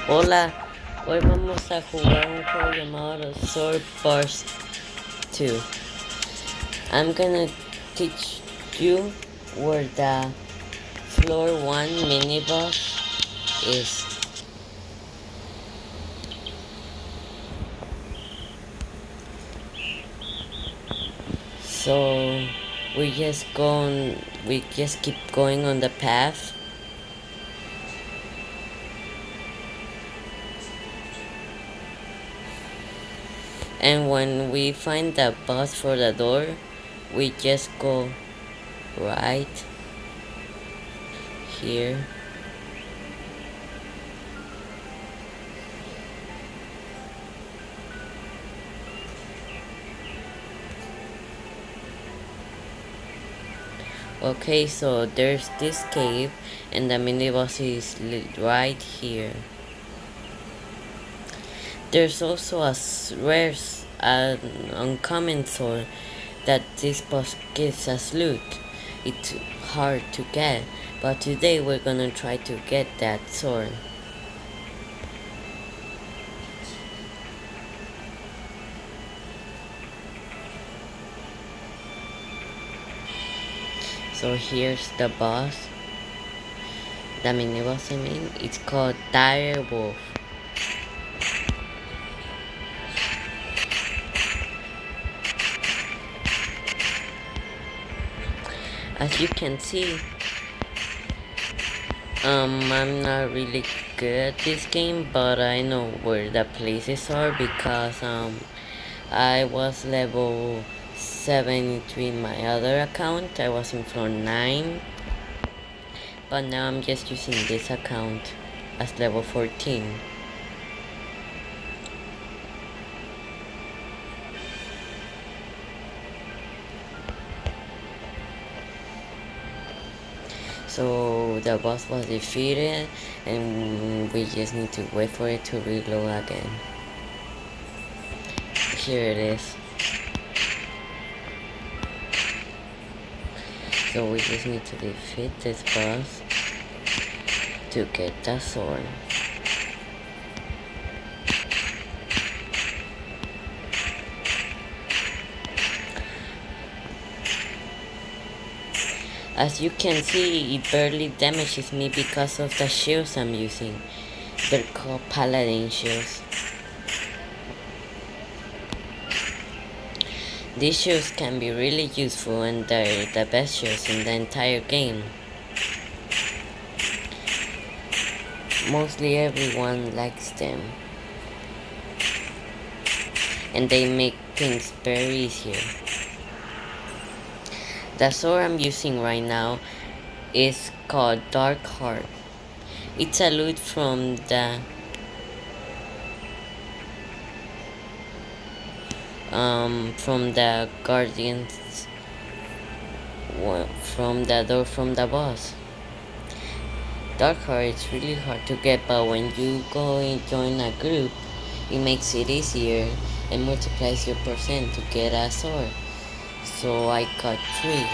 Hola, hoy vamos a jugar un juego llamado Swordburst 2. I'm gonna teach you where the floor 1 mini boss is. So we just keep going on the path. And when we find the boss for the door, we just go right here. Okay, so there's this cave and the mini boss is right here. There's also a an uncommon sword that this boss gives us loot. It's hard to get, but today we're gonna try to get that sword. So here's the boss. The mini boss I mean. It's called Dire Wolf. As you can see, I'm not really good at this game, but I know where the places are because I was level 73 in my other account. I was in floor 9, but now I'm just using this account as level 14. So the boss was defeated and we just need to wait for it to reload again. Here it is. So we just need to defeat this boss to get the sword. As you can see, it barely damages me because of the shields I'm using. They're called paladin shields. These shields can be really useful and they're the best shields in the entire game. Mostly everyone likes them. And they make things very easier. The sword I'm using right now is called Dark Heart. It's a loot from the guardians, from the door from the boss. Dark Heart is really hard to get, but when you go and join a group, it makes it easier and multiplies your percent to get a sword. So I got 3.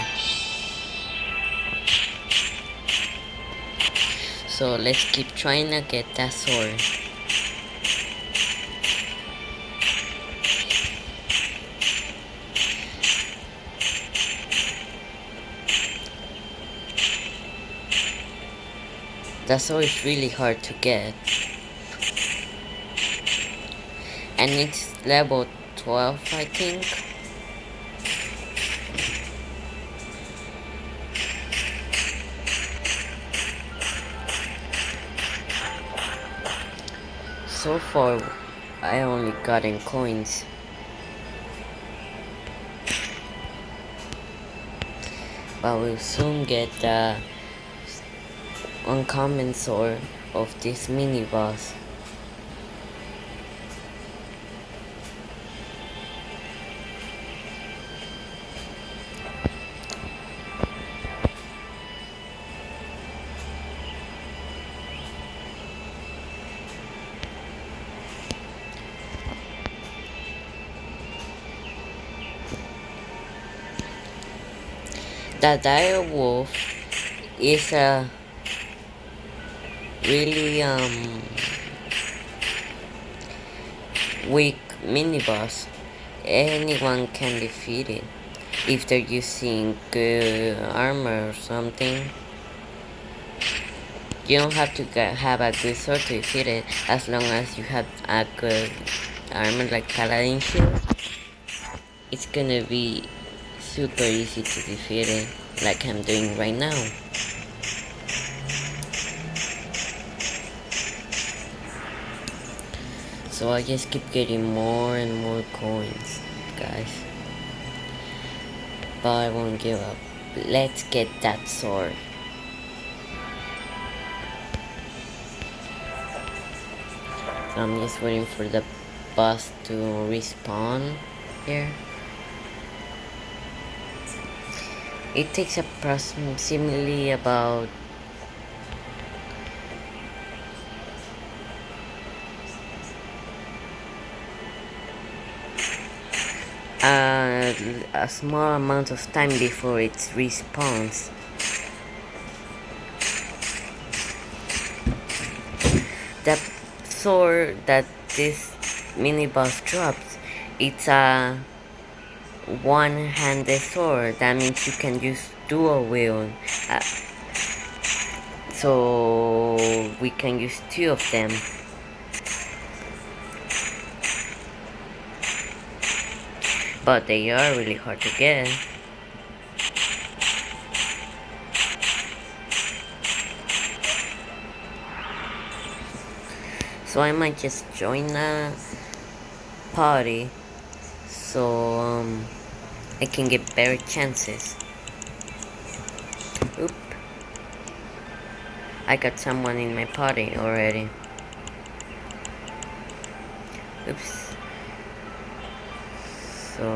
So let's keep trying to get that sword. The sword is really hard to get. And it's level 12, I think. So far, I only gotten coins. But we'll soon get the uncommon sword of this mini boss. The dire wolf is a really weak mini boss. Anyone can defeat it if they're using good armor or something. You don't have to have a good sword to defeat it, as long as you have a good armor like paladin shield. It's gonna be super easy to defeat it, like I'm doing right now. So I just keep getting more and more coins, guys. But I won't give up. Let's get that sword. So I'm just waiting for the boss to respawn here. It takes approximately about a small amount of time before it respawns. The sword that this mini boss drops, it's a one-handed sword. That means you can use dual wield. So we can use two of them. But they are really hard to get. So I might just join a party so I can get better chances. Oop. I got someone in my party already. Oops. So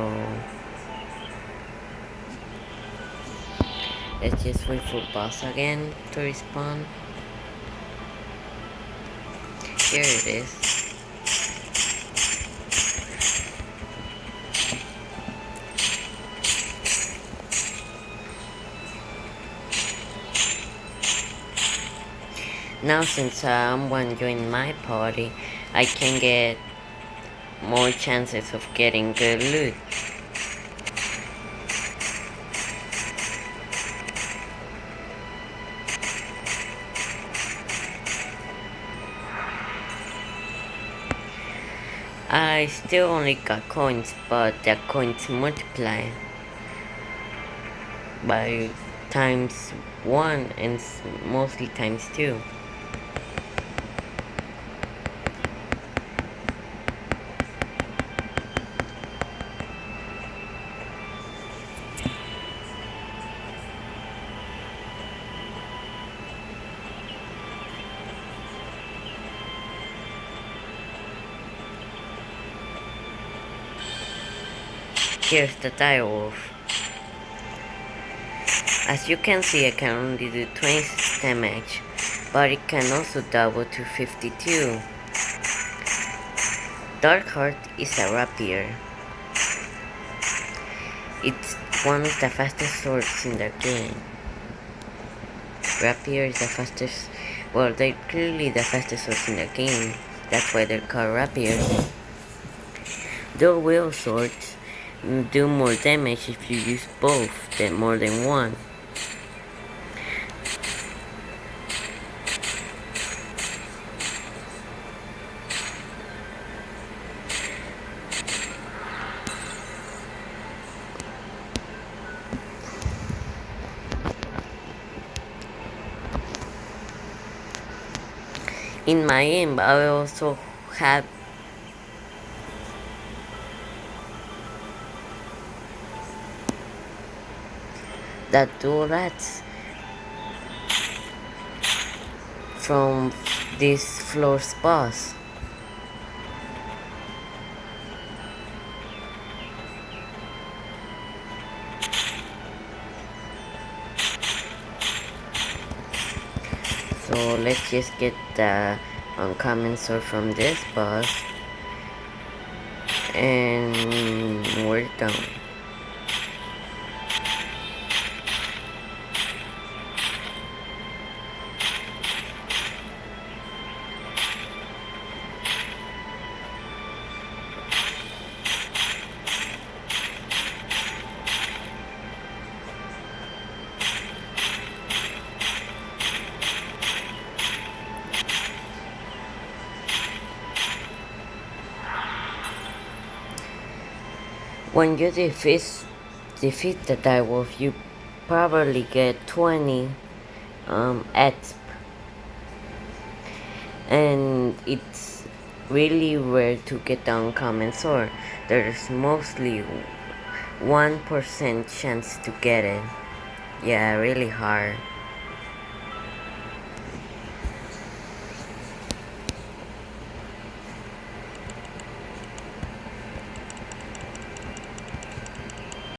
let's just wait for boss again to respawn. Here it is. Now since someone joined my party, I can get more chances of getting good loot. I still only got coins, but the coins multiply by times 1 and mostly times 2. Here's the direwolf. As you can see, I can only do 26 damage, but it can also double to 52. Darkheart is a rapier. It's one of the fastest swords in the game. Rapier is the fastest, well, they're clearly the fastest swords in the game. That's why they're called rapiers. Dual wield swords do more damage if you use both than more than one. In my aim, I also have the dual rats from this floor's boss. So let's just get the uncommon sword from this boss, and we're done. When you defeat the direwolf, you probably get 20 exp, and it's really rare to get the uncommon sword. There's mostly 1% chance to get it. Yeah, really hard.